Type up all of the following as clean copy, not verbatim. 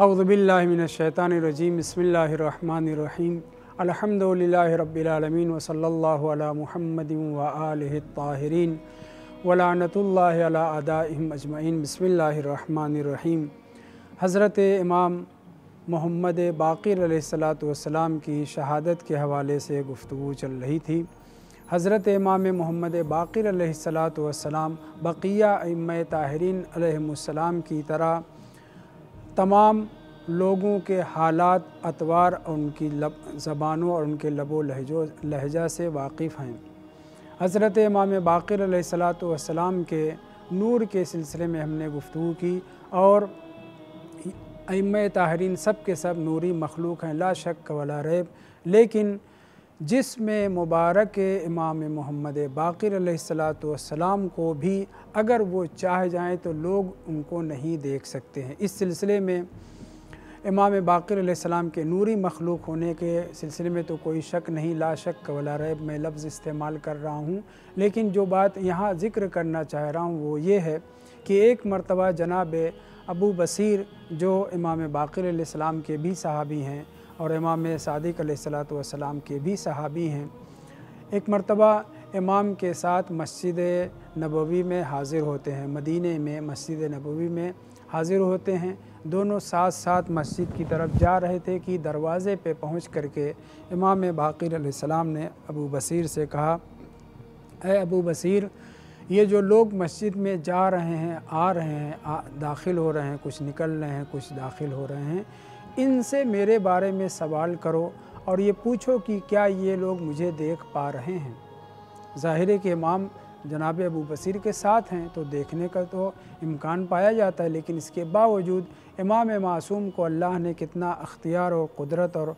अऊज़ु बिल्लाहि मिनश शैतानिर रजीम बिस्मिल्लाहिर्रहमानिर रहीम अल्हम्दुलिल्लाहि रब्बिल आलमीन व सल्लल्लाहु अला मुहम्मदिन व आलिहि त्ताहिरीन व लानतुल्लाहि अला अदाइहिम अजमईन। बिस्मिल्लाहिर्रहमानिर रहीम। हज़रत इमाम मोहम्मद बाक़िर अलैहिस्सलातु वस्सलाम की शहादत के हवाले से गुफ्तगू चल रही थी। हज़रत इमाम मोहम्मद बाक़िर अलैहिस्सलातु वस्सलाम बक़िया अइम्मा ताहिरीन अलैहिमुस्सलाम की तरह तमाम लोगों के हालात, अतवार और उनकी ज़बानों और उनके लबो लहजा से वाकिफ़ हैं। हज़रत इमाम बाक़िर अलैहिस्सलातु वस्सलाम के नूर के सिलसिले में हमने गुफ्तगू की और अइम्मा ताहिरीन सब के सब नूरी मखलूक हैं, ला शक वला रैब। लेकिन जिसमें मुबारक इमाम मोहम्मद बाक़िर अलैहिस्सलातु वस्सलाम को भी अगर वो चाह जाएँ तो लोग उनको नहीं देख सकते हैं। इस सिलसिले में इमाम बाक़िर अलैहिस्सलाम के नूरी मखलूक होने के सिलसिले में तो कोई शक नहीं, ला शक वला रैब मैं लफ्ज़ इस्तेमाल कर रहा हूँ। लेकिन जो बात यहाँ ज़िक्र करना चाह रहा हूँ वो ये है कि एक मरतबा जनाब अबू बसीर जो इमाम बाक़िर अलैहिस्सलाम के भी सहाबी हैं और इमाम सादिक़ अलैहिस्सलातु वस्सलाम के भी सहाबी हैं, एक मरतबा इमाम के साथ मस्जिद नबवी में हाज़िर होते हैं। मदीने में मस्जिद नबवी में हाज़िर होते हैं। दोनों साथ साथ मस्जिद की तरफ जा रहे थे कि दरवाज़े पे पहुंच करके इमाम बाक़िर अलैहिस्सलाम ने अबू बसीर से कहा, ऐ अबू बसीर, ये जो लोग मस्जिद में जा रहे हैं, आ रहे हैं, दाखिल हो रहे हैं, कुछ निकल रहे हैं, कुछ दाखिल हो रहे हैं, इनसे मेरे बारे में सवाल करो और ये पूछो कि क्या ये लोग मुझे देख पा रहे हैं। ज़ाहिर है कि इमाम जनाब अबू बसीर के साथ हैं तो देखने का तो इम्कान पाया जाता है, लेकिन इसके बावजूद इमाम मासूम को अल्लाह ने कितना अख्तियार और क़ुदरत और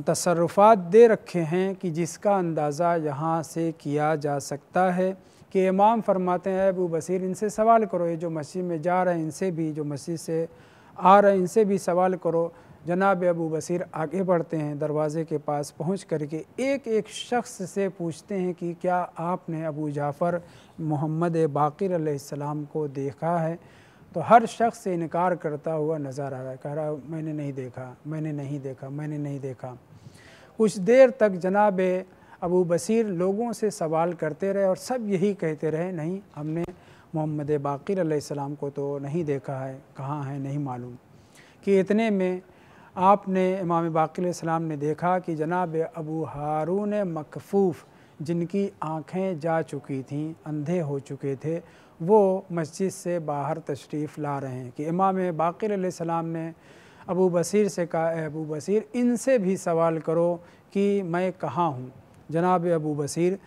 तसर्रुफ़ात दे रखे हैं कि जिसका अंदाज़ा यहाँ से किया जा सकता है कि इमाम फरमाते हैं, अबू बसीर इनसे सवाल करो, ये जो मस्जिद में जा रहे हैं इनसे भी, जो मस्जिद से आ रहे हैं इनसे भी सवाल करो। जनाब अबू बसीर आगे बढ़ते हैं, दरवाज़े के पास पहुंच करके एक एक शख्स से पूछते हैं कि क्या आपने अबू जाफ़र मोहम्मद बाक़िर अलैहिस्सलाम को देखा है। तो हर शख्स से इनकार करता हुआ नज़र आ रहा है, कह रहा है मैंने नहीं देखा, मैंने नहीं देखा, मैंने नहीं देखा। कुछ देर तक जनाब अबू बसीर लोगों से सवाल करते रहे और सब यही कहते रहे, नहीं हमने मोहम्मद बाक़िर अलैहिस्सलाम को तो नहीं देखा है, कहाँ है नहीं मालूम। कि इतने में आपने इमाम बाक़िर अलैहिस्सलाम ने देखा कि जनाब अबू हारून मकफ़ूफ़, जिनकी आँखें जा चुकी थीं, अंधे हो चुके थे, वो मस्जिद से बाहर तशरीफ़ ला रहे हैं। कि इमाम बाक़िर अलैहिस्सलाम ने अबू बसीर से कहा, अबू बसीर इनसे भी सवाल करो कि मैं कहाँ हूँ। जनाब अबू बसीर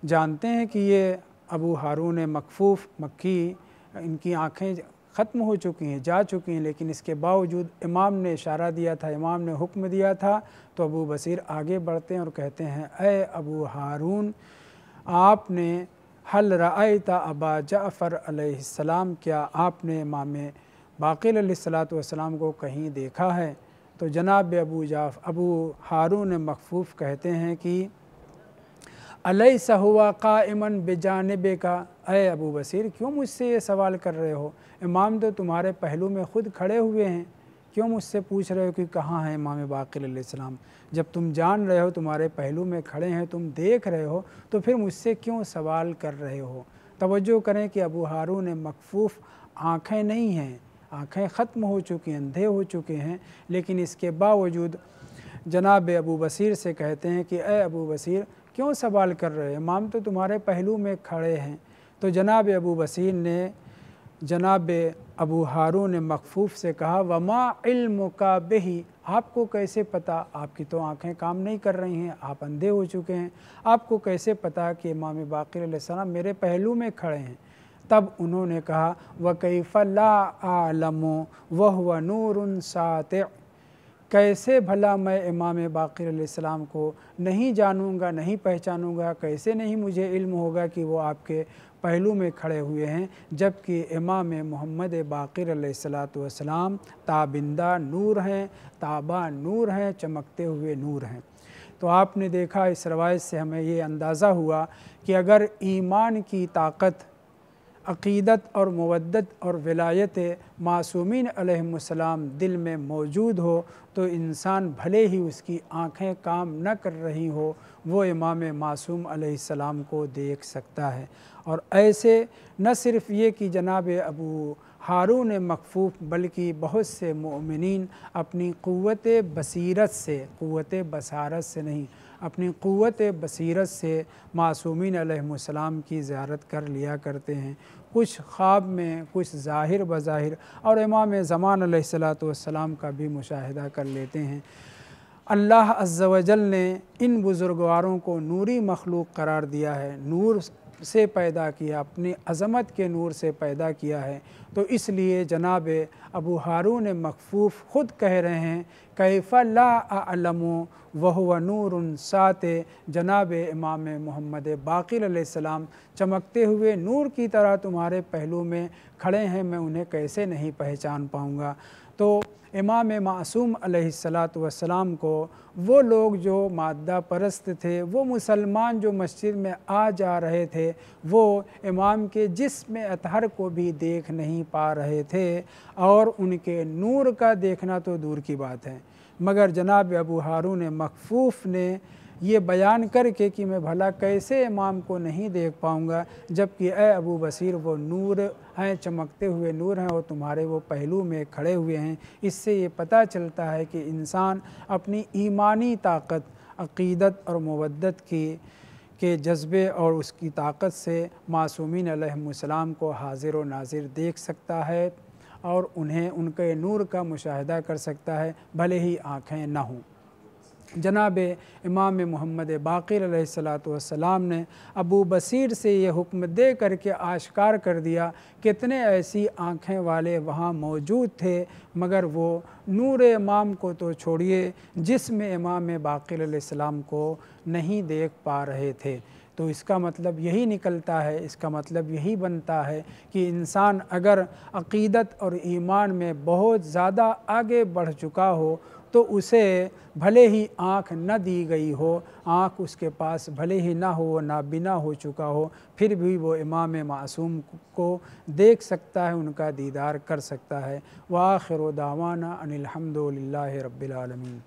जानते हैं कि ये अबू हारून मकफ़ूफ़ मक्की, इनकी आँखें ख़त्म हो चुकी हैं, जा चुकी हैं, लेकिन इसके बावजूद इमाम ने इशारा दिया था, इमाम ने हुक्म दिया था। तो अबू बसीर आगे बढ़ते हैं और कहते हैं, ऐ अबू हारून, आपने हल रअयता अबा जाफ़र अलैहिस्सलाम, क्या आपने इमाम बाक़िर अलैहिस्सलातु वस्सलाम को कहीं देखा है। तो जनाब अबू हारून मकफ़ूफ़ कहते हैं कि अलैसा हुआ क़ाइमन बिजानिबे का, ऐ अबू बसीर क्यों मुझसे ये सवाल कर रहे हो, इमाम तो तुम्हारे पहलू में ख़ुद खड़े हुए हैं, क्यों मुझसे पूछ रहे हो कि कहाँ है इमाम बाक़िर अलैहिस्सलाम। जब तुम जान रहे हो तुम्हारे पहलू में खड़े हैं, तुम देख रहे हो, तो फिर मुझसे क्यों सवाल कर रहे हो। तवज्जो करें कि अबू हारून मकफ़ूफ़ आँखें नहीं हैं, आँखें ख़त्म हो चुकी हैं, अंधे हो चुके हैं, लेकिन इसके बावजूद जनाब अबू बसीर से कहते हैं कि ऐ अबू बसीर क्यों सवाल कर रहे हैं, इमाम तो तुम्हारे पहलू में खड़े हैं। तो जनाब अबू बसीर ने जनाब अबू हारून मकफ़ूफ़ से कहा, वमा इल्मुका बिही, आपको कैसे पता, आपकी तो आँखें काम नहीं कर रही हैं, आप अंधे हो चुके हैं, आपको कैसे पता कि इमाम बाक़िर अलैहिस्सलाम मेरे पहलू में खड़े हैं। तब उन्होंने कहा, व कैफ़ ला आलमु वहुव नूरुन सातिअ, कैसे भला मैं इमाम बाक़िर अलैहिस्सलाम को नहीं जानूँगा, नहीं पहचानूँगा, कैसे नहीं मुझे इल्म होगा कि वो आपके पहलू में खड़े हुए हैं, जबकि इमाम मोहम्मद बाक़िर अलैहिस्सलातु वस्सलाम ताबिंदा नूर हैं, ताबा नूर हैं, चमकते हुए नूर हैं। तो आपने देखा इस रवायत से हमें ये अंदाज़ा हुआ कि अगर ईमान की ताकत अक़ीदत और मवद्दत और विलायत मासूमीन अलैहिमुस्सलाम दिल में मौजूद हो तो इंसान भले ही उसकी आँखें काम न कर रही हो, वो इमाम मासूम अलैहिस्सलाम को देख सकता है। और ऐसे न सिर्फ़ ये कि जनाब अबू हारून मकफ़ूफ़ बल्कि बहुत से मोमिनीन अपनी क़ुव्वत बसीरत से, क़ुव्वत बसारत से नहीं, अपनी क़ुव्वत बसीरत से मासूमीन अलैहिमुस्सलाम की ज़ियारत कर लिया करते हैं, कुछ ख्वाब में, कुछ ज़ाहिर बज़ाहिर, और इमाम ज़मान अलैहिस्सलातु वस्सलाम का भी मुशाहिदा कर लेते हैं। अल्लाह अज़्ज़ व जल ने इन बुज़ुर्गवारों को नूरी मखलूक करार दिया है, नूर से पैदा किया, अपनी अज़मत के नूर से पैदा किया है। तो इसलिए जनाब अबू हारून मकफ़ूफ़ ख़ुद कह रहे हैं कैफ़ ला अअलमु वहुव नूरुन साते, जनाब इमाम मोहम्मद बाक़िर अलैहिस्सलाम चमकते हुए नूर की तरह तुम्हारे पहलू में खड़े हैं, मैं उन्हें कैसे नहीं पहचान पाऊँगा। तो इमाम मासूम अलैहिस्सलातु वस्सलाम को वो लोग जो मादा परस्त थे, वो मुसलमान जो मस्जिद में आ जा रहे थे, वो इमाम के जिस्म अतहर को भी देख नहीं पा रहे थे और उनके नूर का देखना तो दूर की बात है। मगर जनाब अबू हारून मकफ़ूफ़ ने ये बयान करके कि मैं भला कैसे इमाम को नहीं देख पाऊँगा, जबकि ए अबू बसीर वो नूर हैं, चमकते हुए नूर हैं और तुम्हारे वो पहलू में खड़े हुए हैं। इससे ये पता चलता है कि इंसान अपनी ईमानी ताकत, अक़ीदत और मवद्दत के जज्बे और उसकी ताकत से मासूमीन अलैहिमुस्सलाम को हाज़िर व नाज़िर देख सकता है और उन्हें उनके नूर का मुशाहिदा कर सकता है, भले ही आँखें ना हों। जनाब इमाम मोहम्मद बाक़िर अलैहिस्सलातु वस्सलाम ने अबू बसीर से ये हुक्म दे करके आश्कार कर दिया, कितने ऐसी आँखें वाले वहाँ मौजूद थे, मगर वो नूर इमाम को तो छोड़िए, जिस्म इमाम बाक़िर अलैहिस्सलाम को नहीं देख पा रहे थे। तो इसका मतलब यही निकलता है, इसका मतलब यही बनता है कि इंसान अगर अक़ीदत और ईमान में बहुत ज़्यादा आगे बढ़ चुका हो तो उसे भले ही आँख न दी गई हो, आँख उसके पास भले ही ना हो, नाबिना हो चुका हो, फिर भी वो इमाम मासूम को देख सकता है, उनका दीदार कर सकता है। व आखिरु दावाना अनिल हम्दुलिल्लाहि रब्बिल आलमीन।